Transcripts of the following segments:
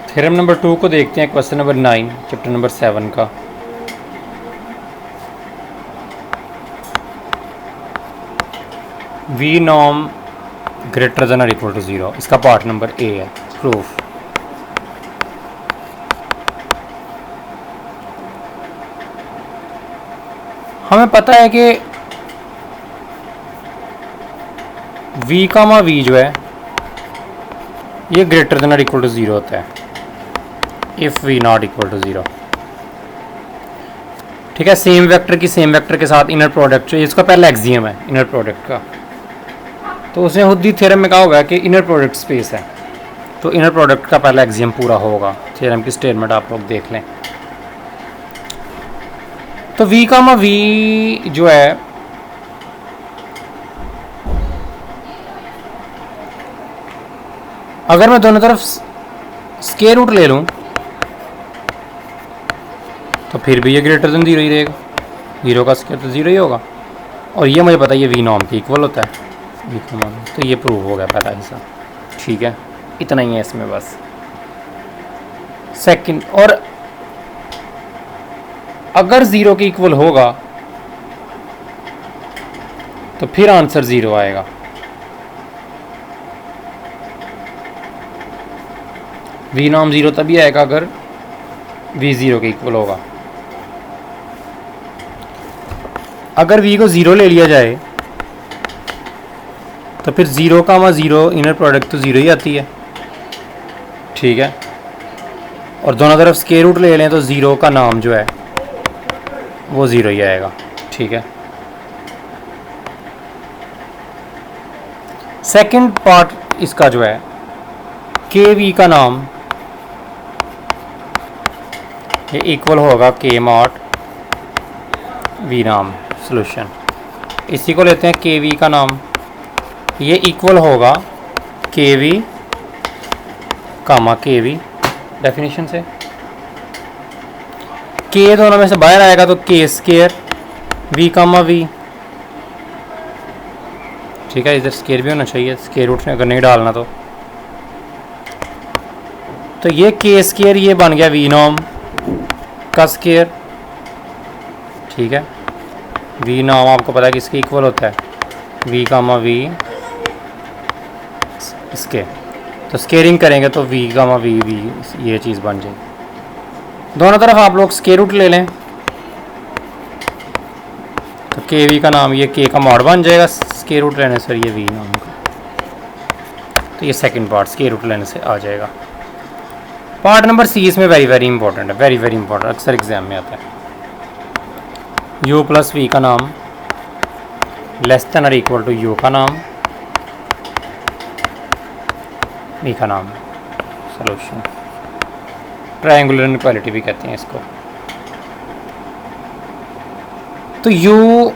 Theorem number 2 को देखते हैं, क्वेश्चन नंबर 9 चैप्टर नंबर 7 का। वी नॉर्म ग्रेटर देन और इक्वल टू 0, इसका पार्ट नंबर ए है, प्रूफ। हमें पता है कि v कामा v जो है ये ग्रेटर देन और इक्वल टू 0 होता है if v not equal to 0। ठीक है, सेम वेक्टर की सेम वेक्टर के साथ इनर प्रोडक्ट, जो इसका पहला एक्सियम है इनर प्रोडक्ट का, तो उसने खुद ही थ्योरम में कहा हुआ है कि इनर प्रोडक्ट स्पेस है, तो इनर प्रोडक्ट का पहला एक्सियम पूरा होगा। थ्योरम की स्टेटमेंट आप लोग देख लें। तो v कामा v जो है अगर मैं दोनों तरफ स्क्वायर रूट ले लूं तो फिर भी ये ग्रेटर देन 0 ही रहेगा, 0 का स्क्वायर तो 0 ही होगा। और ये मुझे पता है ये v नॉर्म के इक्वल होता है, v कामा v, तो ये प्रूव हो गया पहला हिस्सा। ठीक है, इतना ही है इसमें बस। सेकंड, और अगर 0 के इक्वल होगा तो फिर आंसर 0 आएगा। v नॉर्म 0 तभी आएगा अगर v 0 के इक्वल होगा। अगर v को 0 ले लिया जाए तो फिर 0 कामा 0 इनर प्रोडक्ट तो 0 ही आती है। ठीक है, और दोनों तरफ स्क्वायर रूट ले लें तो 0 का नाम जो है वो 0 ही आएगा। ठीक है, सेकंड पार्ट इसका जो है के वी का नाम ये इक्वल होगा के मॉट वी नाम सॉल्यूशन। इसी को लेते हैं के वी का नाम, ये इक्वल होगा के वी कामा के वी। डेफिनेशन से के दोनों में से बाहर आएगा तो के स्क्वायर वी कामा वी। ठीक है, इधर स्क्वायर भी होना चाहिए, स्क्वायर रूट में अगर नहीं डालना तो ये के स्क्वायर ये बन गया वी नॉर्म का स्क्वायर। ठीक है, वी नॉर्म आपको पता है कि इसके इक्वल होता है वी कामा वी इसके, तो स्केयरिंग करेंगे तो वी कामा वी वी ये चीज़ बन जाएगी। दोनों तरफ आप लोग स्क्वायर रूट ले लें तो के वी का नाम ये के का मॉड बन जाएगा स्क्वायर रूट लेने से, ये वी नाम का। तो ये सेकंड पार्ट स्क्वायर रूट लेने से आ जाएगा। पार्ट नंबर सी इसमें वेरी वेरी इंपॉर्टेंट है, वेरी वेरी इंपॉर्टेंट, अक्सर एग्जाम में आता है। u प्लस वी का नाम लेस देन और इक्वल टू u का नाम v का नाम सॉल्यूशन। ट्रायंगुलर इनइक्वालिटी भी कहते हैं इसको। तो u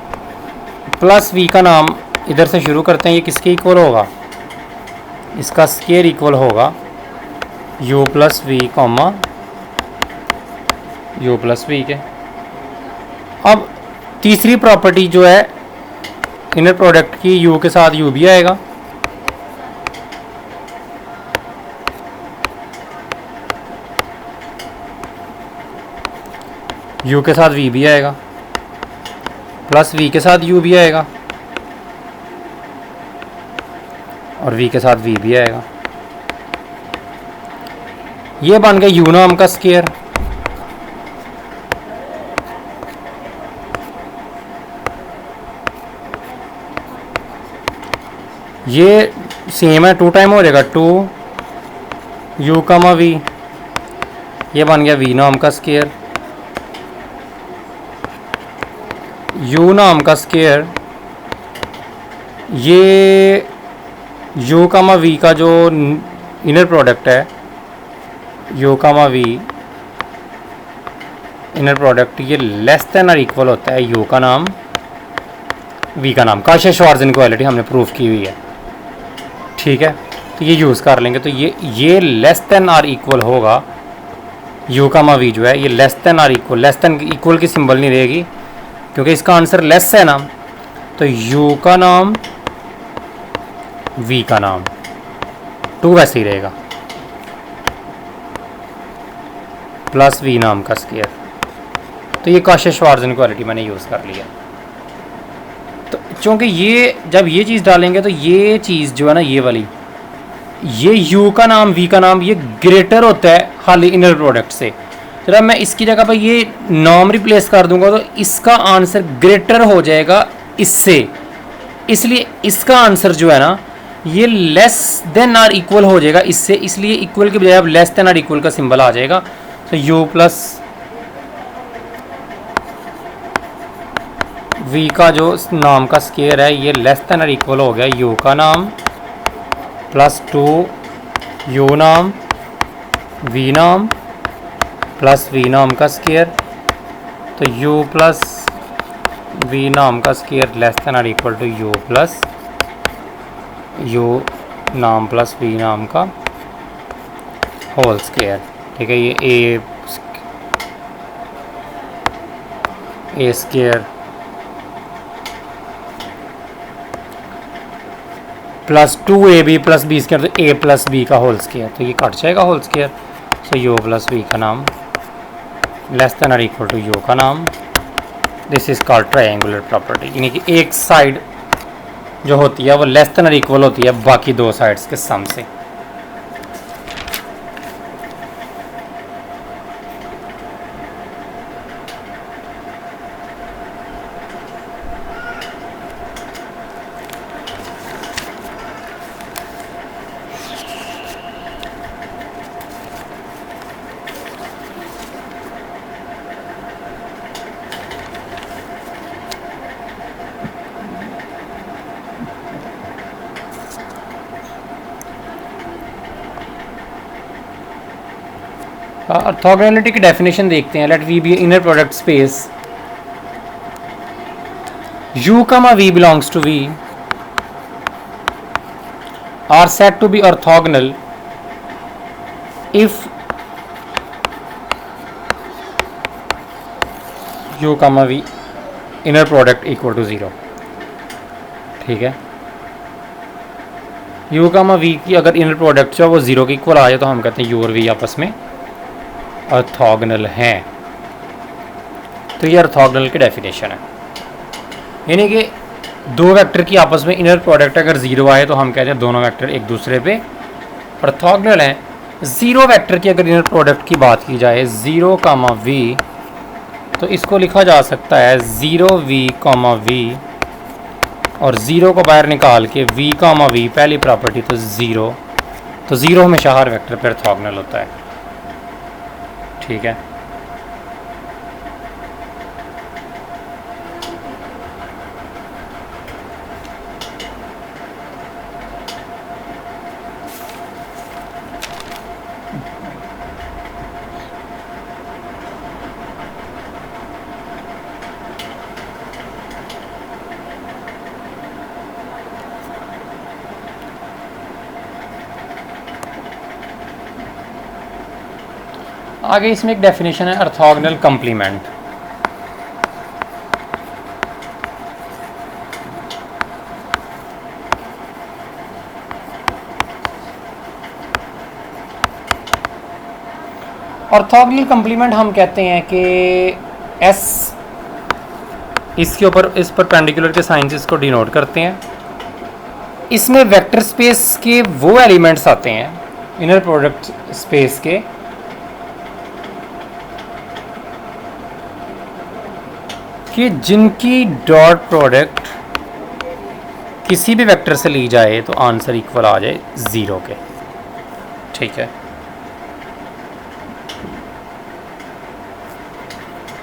प्लस वी का नाम इधर से शुरू करते हैं, ये किसके इक्वल होगा, इसका स्क्वायर इक्वल होगा u plus v comma u plus v के। अब तीसरी प्रॉपर्टी जो है इनर प्रोडक्ट की, u के साथ u भी आएगा, u के साथ v भी आएगा, प्लस v के साथ u भी आएगा और v के साथ v भी आएगा। ये बन गया u नाम का स्क्वायर। ये सेम है, 2 टाइम हो जाएगा 2 u कामा v, ये बन गया v नाम का स्क्वायर। u नाम का स्क्वायर ये u कामा v का जो इनर प्रोडक्ट है, u कामा v इनर प्रोडक्ट ये लेस देन और इक्वल होता है u का नाम v का नाम। काशे-श्वार्ज़ इनइक्वालिटी हमने प्रूफ की हुई है। ठीक है, तो ये यूज़ कर लेंगे, तो ये लेस देन और इक्वल होगा u कामा v जो है ये लेस देन और इक्वल, लेस देन इक्वल की सिंबल नहीं रहेगी क्योंकि इसका आंसर लेस है ना, तो u का नाम v का नाम 2 वैसे ही रहेगा। प्लस वी नाम का स्केयर। तो ये कॉशी-श्वार्ज़ इनक्वालिटी मैंने यूज़ कर लिया। तो चूँकि ये जब ये चीज़ डालेंगे तो ये चीज़ जो है ना, ये वाली, ये u का नाम v का नाम ये ग्रेटर होता है खाली इनर प्रोडक्ट से। जब मैं इसकी जगह पर ये नॉर्म रिप्लेस कर दूंगा तो इसका आंसर ग्रेटर हो जाएगा इससे, इसलिए इसका आंसर जो है ना ये लेस देन आर इक्वल हो जाएगा इससे, इसलिए इक्वल के बजाय अब लेस देन आर इक्वल का सिंबल आ जाएगा। तो u प्लस v का जो नाम का स्केयर है ये लेस देन आर इक्वल हो गया u का नाम प्लस 2 u नाम v नाम प्लस v नाम का स्केयर। तो u प्लस v नाम का square less than or equal to u plus u नाम प्लस v नाम का होल स्केयर। ठीक है, ये a square plus 2ab plus b square, तो a प्लस b का होल स्केयर, तो ये कट जाएगा whole square. So u plus v का नाम लेस देन और इक्वल टू u का नाम। This is called triangular property, यानी कि एक साइड जो होती है वो लेस देन और इक्वल होती है बाकी दो साइड्स के सम से। ऑर्थोगोनैलिटी की डेफिनेशन देखते हैं। Let we be inner product space u comma v belongs to v are said to be orthogonal if u comma v inner product equal to 0। ठीक है, u comma v की अगर inner product जो वो 0 के equal आ जाए तो हम कहते हैं u और v आपस में ऑर्थोगोनल हैं। तो ये ऑर्थोगोनल की डेफिनेशन है, यानी कि दो वेक्टर की आपस में इनर प्रोडक्ट अगर 0 आए तो हम कहते हैं दोनों वेक्टर एक दूसरे पे ऑर्थोगोनल हैं। 0 वेक्टर की अगर इनर प्रोडक्ट की बात की जाए 0 कामा v, तो इसको लिखा जा सकता है 0v कामा v, और 0 को बाहर निकाल के v कामा v पहली प्रॉपर्टी तो 0, तो 0 हमेशा हर वेक्टर पर ऑर्थोगोनल होता है। ठीक है, आगे इसमें एक डेफिनेशन है ऑर्थोगोनल कंप्लीमेंट। ऑर्थोगोनल कंप्लीमेंट हम कहते हैं कि S इसके ऊपर इस परपेंडिकुलर के साइन से इसको डिनोट करते हैं। इसमें वेक्टर स्पेस के वो एलिमेंट्स आते हैं इनर प्रोडक्ट स्पेस के कि जिनकी डॉट प्रोडक्ट किसी भी वेक्टर से ली जाए तो आंसर इक्वल आ जाए 0 के। ठीक है,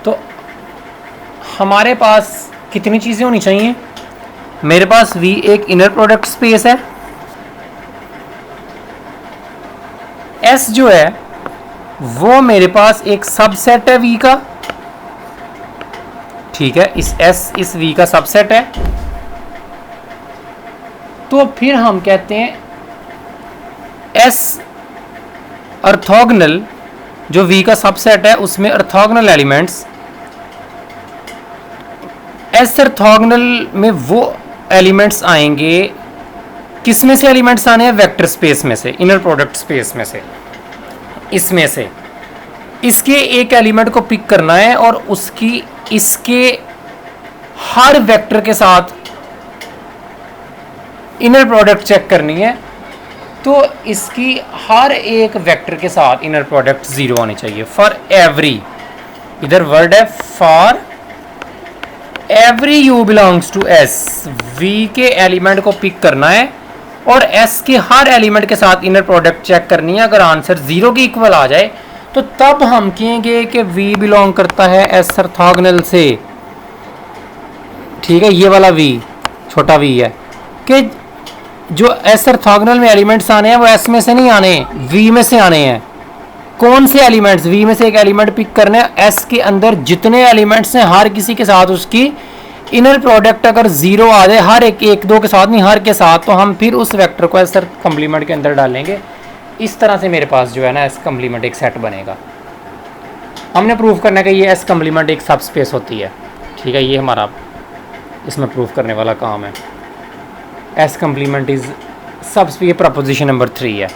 तो हमारे पास कितनी चीज़ें होनी चाहिए? मेरे पास V एक इनर प्रोडक्ट स्पेस है, S जो है वो मेरे पास एक सबसेट है V का। ठीक है, इस S इस V का सबसेट है, तो फिर हम कहते हैं S ऑर्थोगोनल जो V का सबसेट है उसमें ऑर्थोगोनल एलिमेंट्स, S ऑर्थोगोनल में वो एलिमेंट्स आएंगे, किसमें से एलिमेंट्स आने हैं? वेक्टर स्पेस में से, इनर प्रोडक्ट स्पेस में से, इसमें से। इसके एक एलिमेंट को पिक करना है और उसकी इसके हर वेक्टर के साथ इनर प्रोडक्ट चेक करनी है, तो इसकी हर एक वेक्टर के साथ इनर प्रोडक्ट 0 होनी चाहिए फॉर एवरी, इधर वर्ड है for every u belongs to S, v के एलिमेंट को पिक करना है और एस के हर एलिमेंट के साथ इनर प्रोडक्ट चेक करनी है। अगर आंसर 0 के इक्वल आ जाए तो तब हम कहेंगे कि वी बिलोंग करता है एस ऑर्थोगोनल से। ठीक है, ये वाला वी छोटा वी है कि जो एस ऑर्थोगोनल में एलिमेंट्स आने हैं वो एस में से नहीं आने, वी में से आने हैं। कौन से एलिमेंट्स? वी में से एक एलिमेंट पिक करना है, एस के अंदर जितने एलिमेंट्स हैं हर किसी के साथ उसकी इनर प्रोडक्ट अगर 0 आ जाए, हर एक दो के साथ नहीं, हर के साथ, तो हम फिर उस वेक्टर को एस कंप्लीमेंट के अंदर डालेंगे। इस तरह से मेरे पास जो है ना एस कंप्लीमेंट एक सेट बनेगा। हमने प्रूव करना है कि ये एस कंप्लीमेंट एक सब स्पेस होती है। ठीक है, ये हमारा इसमें प्रूव करने वाला काम है। एस कंप्लीमेंट इज सब स्पेस, ये प्रपोजिशन नंबर 3 है।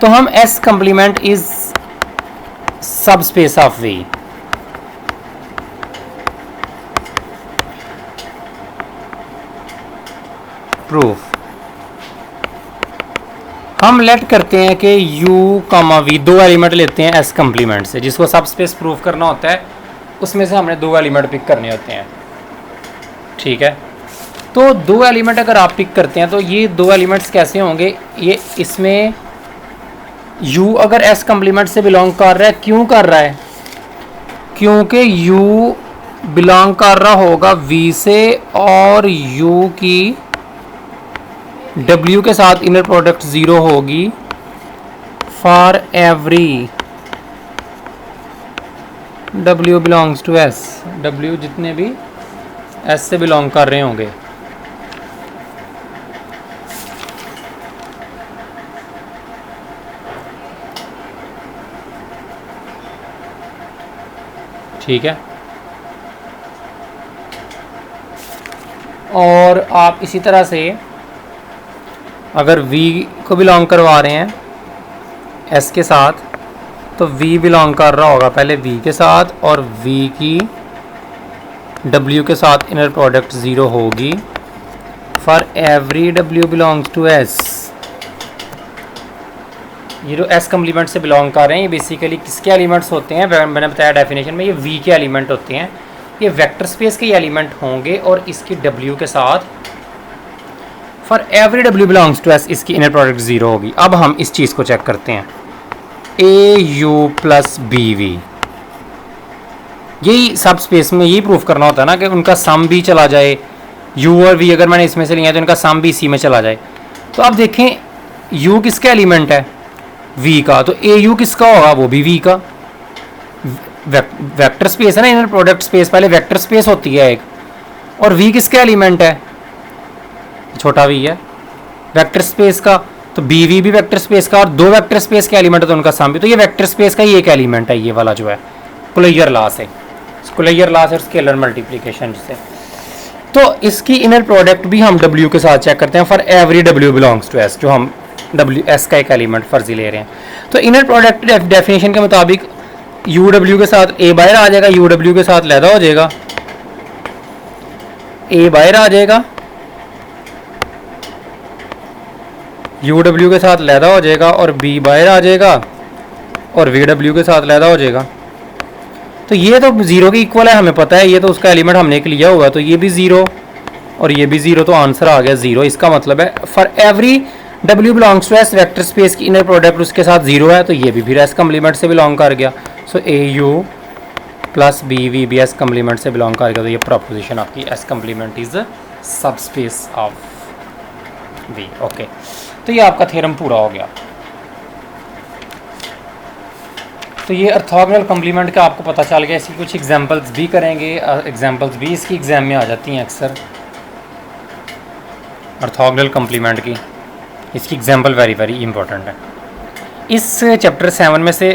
तो हम एस कंप्लीमेंट इज सब स्पेस ऑफ वी। प्रूफ हम लेट करते हैं कि u कामा वी दो एलिमेंट लेते हैं एस कंप्लीमेंट से, जिसको सब स्पेस प्रूफ करना होता है उसमें से हमने 2 एलिमेंट पिक करने होते हैं। ठीक है, तो 2 एलिमेंट अगर आप पिक करते हैं तो ये 2 एलिमेंट्स कैसे होंगे? ये इसमें u अगर एस कंप्लीमेंट से बिलोंग कर रहा है, क्यों कर रहा है? क्योंकि u बिलोंग कर रहा होगा v से और u की W के साथ इनर प्रोडक्ट 0 होगी for every W belongs to S, W जितने भी S से बिलोंग कर रहे होंगे। ठीक है, और आप इसी तरह से अगर V को बिलोंग करवा रहे हैं S के साथ, तो V बिलोंग कर रहा होगा पहले V के साथ और V की W के साथ इनर प्रोडक्ट 0 होगी for every W belongs to S। ये जो S कंप्लीमेंट से बिलोंग कर रहे हैं ये बेसिकली किसके एलिमेंट्स होते हैं? मैंने बताया डेफिनेशन में, ये V के एलिमेंट होते हैं। ये वेक्टर स्पेस के एलिमेंट होंगे और इसकी W के साथ for every W belongs to S इसकी इनर प्रोडक्ट 0 होगी। अब हम इस चीज़ को चेक करते हैं, AU प्लस BV, यही सब स्पेस में यही प्रूफ करना होता है ना कि उनका सम भी चला जाए, U और V अगर मैंने इसमें से लिया तो इनका सम भी इसी में चला जाए। तो अब देखें U किसका एलिमेंट है? V का, तो AU किसका होगा? वो भी V का। वेक्टर स्पेस है ना, इनर प्रोडक्ट स्पेस पहले वेक्टर स्पेस होती है एक, और V किसका एलिमेंट है? छोटा v है वेक्टर स्पेस का, तो BV भी वेक्टर स्पेस का, और 2 वेक्टर स्पेस के एलिमेंट है तो उनका सम भी, तो ये वेक्टर स्पेस का ही एक एलिमेंट है, ये वाला जो है कुलैयर लॉ से, कुलैयर लॉ और स्केलर मल्टीप्लिकेशन से। तो इसकी इनर प्रोडक्ट भी हम W के साथ चेक करते हैं for every W belongs to S, जो हम S का एक एलिमेंट फर्जी ले रहे हैं। तो इनर प्रोडक्ट डेफिनेशन के मुताबिक UW के साथ A बाहर आ जाएगा, UW के साथ लैदा हो जाएगा, A बाहर आ जाएगा, UW के साथ लैदा हो जाएगा और B बाहर आ जाएगा और VW के साथ लैदा हो जाएगा। तो ये तो 0 के इक्वल है, हमें पता है, ये तो उसका एलिमेंट हमने एक लिया हुआ, तो ये भी 0 और ये भी 0, तो आंसर आ गया 0। इसका मतलब है for every W belongs to S vector space की इनर प्रोडक्ट उसके साथ 0 है, तो ये भी फिर S कंप्लीमेंट से बिलोंग कर गया। सो AU प्लस BV भी S कंप्लीमेंट से बिलोंग कर गया, तो ये प्रोपोजिशन आपकी S कंप्लीमेंट इज सब स्पेस ऑफ V। ओके, तो ये आपका थ्योरम पूरा हो गया। तो ये ऑर्थोगोनल कॉम्प्लीमेंट का आपको पता चल गया। इसकी कुछ एग्जांपल्स भी करेंगे, एग्जांपल्स भी इसकी एग्जाम में आ जाती हैं अक्सर ऑर्थोगोनल कॉम्प्लीमेंट की। इसकी एग्जांपल वेरी वेरी इंपॉर्टेंट है। इस चैप्टर 7 में से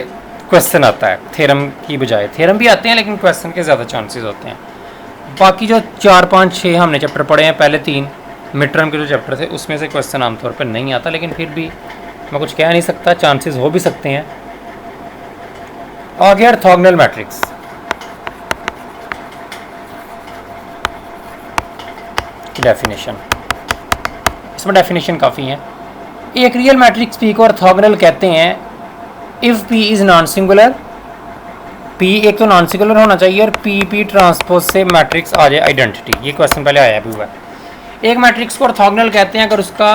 क्वेश्चन आता है थ्योरम की बजाय, थ्योरम भी आते हैं लेकिन क्वेश्चन के ज़्यादा चांसेस होते हैं। बाकी जो 4 5 6 हमने चैप्टर पढ़े हैं, पहले 3 मिड टर्म के जो चैप्टर थे उसमें से क्वेश्चन आमतौर पर नहीं आता, लेकिन फिर भी मैं कुछ कह नहीं सकता, चांसेस हो भी सकते हैं। आगे ऑर्थोगोनल मैट्रिक्स। डेफिनेशन, इसमें डेफिनेशन काफ़ी है। एक रियल मैट्रिक्स पी को ऑर्थोगोनल कहते हैं if P is non singular, P एक तो नॉन सिंगुलर होना चाहिए और पी ट्रांसपोज से मैट्रिक्स आ जाए आइडेंटिटी। ये क्वेश्चन पहले आया भी हुआ है। एक मैट्रिक्स को ऑर्थोगोनल कहते हैं अगर उसका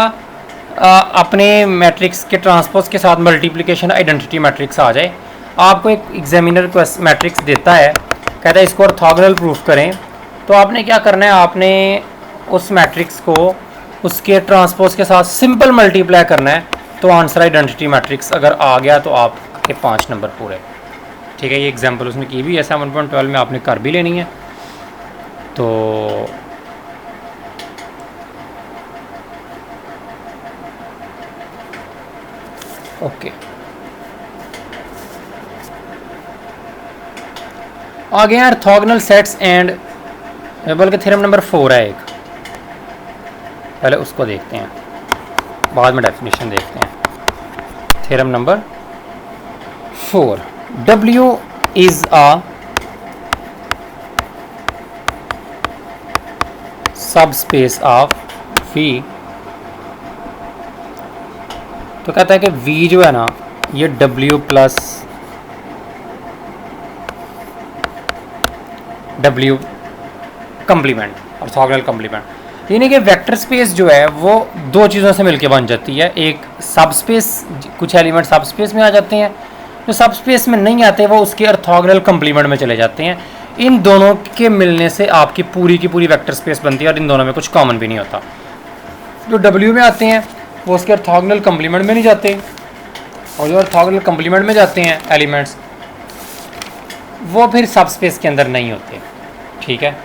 अपने मैट्रिक्स के ट्रांसपोज के साथ मल्टीप्लिकेशन आइडेंटिटी मैट्रिक्स आ जाए। आपको एक एग्जामिनर मैट्रिक्स देता है, कहता है इसको ऑर्थोगोनल प्रूफ करें, तो आपने क्या करना है, आपने उस मैट्रिक्स को उसके ट्रांसपोज के साथ सिंपल मल्टीप्लाई करना है, तो आंसर आइडेंटिटी मैट्रिक्स अगर आ गया तो आपके 5 नंबर पूरे। ठीक है, ये एग्जांपल उसने की भी है 7.12 में, आपने कर भी लेनी है। तो ओके, आगे हैं ऑर्थोगोनल सेट्स एंड, बल्कि थ्योरम नंबर 4 है एक, पहले उसको देखते हैं, बाद में डेफिनेशन देखते हैं। Theorem number 4, W is a subspace of V। तो कहता है कि V जो है ना, ये W plus W complement, orthogonal complement, यानी कि वेक्टर स्पेस जो है वो दो चीज़ों से मिलके बन जाती है। एक सब स्पेस, कुछ एलिमेंट सब स्पेस में आ जाते हैं, जो सब स्पेस में नहीं आते वो उसके ऑर्थोगोनल कम्प्लीमेंट में चले जाते हैं। इन दोनों के मिलने से आपकी पूरी की पूरी वेक्टर स्पेस बनती है और इन दोनों में कुछ कॉमन भी नहीं होता। जो W में आते हैं वो उसके ऑर्थोगोनल कम्प्लीमेंट में नहीं जाते, और जो ऑर्थोगोनल कम्प्लीमेंट में जाते हैं एलिमेंट्स, वो फिर सब स्पेस के अंदर नहीं होते। ठीक है,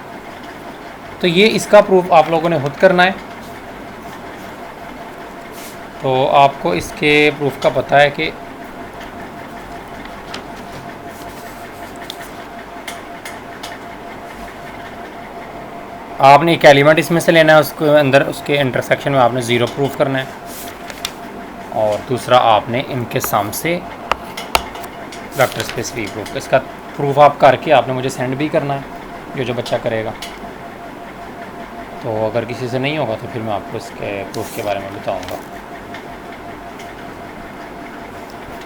तो ये इसका प्रूफ आप लोगों ने खुद करना है। तो आपको इसके प्रूफ का पता है कि आपने एक एलिमेंट इसमें से लेना है, उसके अंदर उसके इंटरसेक्शन में आपने 0 प्रूफ करना है, और दूसरा आपने इनके साम से वेक्टर स्पेस V प्रूफ। इसका प्रूफ आप करके आपने मुझे सेंड भी करना है, जो बच्चा करेगा। तो अगर किसी से नहीं होगा तो फिर मैं आपको इसके प्रूफ के बारे में बताऊंगा।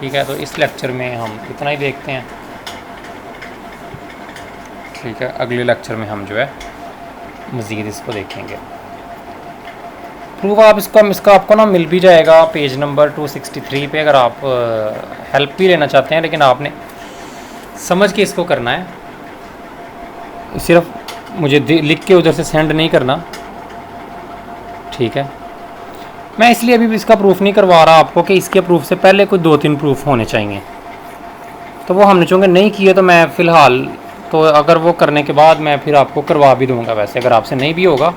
ठीक है, तो इस लेक्चर में हम इतना ही देखते हैं। ठीक है, अगले लेक्चर में हम जो है मज़ीद इसको देखेंगे। प्रूफ आप इसका आपको ना मिल भी जाएगा पेज नंबर 263 पे, अगर आप हेल्प भी लेना चाहते हैं, लेकिन आपने समझ के इसको करना है, सिर्फ मुझे लिख के उधर से सेंड नहीं करना। ठीक है, मैं इसलिए अभी भी इसका प्रूफ नहीं करवा रहा आपको कि इसके प्रूफ से पहले कोई 2-3 प्रूफ होने चाहिए, तो वो हमने चूँकि नहीं किए, तो मैं फ़िलहाल तो अगर वो करने के बाद मैं फिर आपको करवा भी दूंगा। वैसे अगर आपसे नहीं भी होगा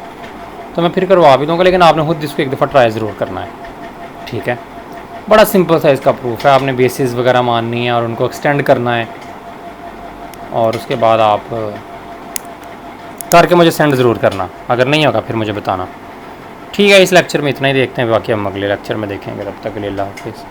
तो मैं फिर करवा भी दूंगा, लेकिन आपने खुद इसको एक दफ़ा ट्राई ज़रूर करना है। ठीक है, बड़ा सिंपल सा इसका प्रूफ है, आपने बेसिस वगैरह माननी है और उनको एक्सटेंड करना है, और उसके बाद आप करके मुझे सेंड ज़रूर करना। अगर नहीं होगा फिर मुझे बताना। ठीक है, इस लेक्चर में इतना ही देखते हैं, बाकी हम अगले लेक्चर में देखेंगे। तब तक के लिए अल्लाह हाफ़िज़।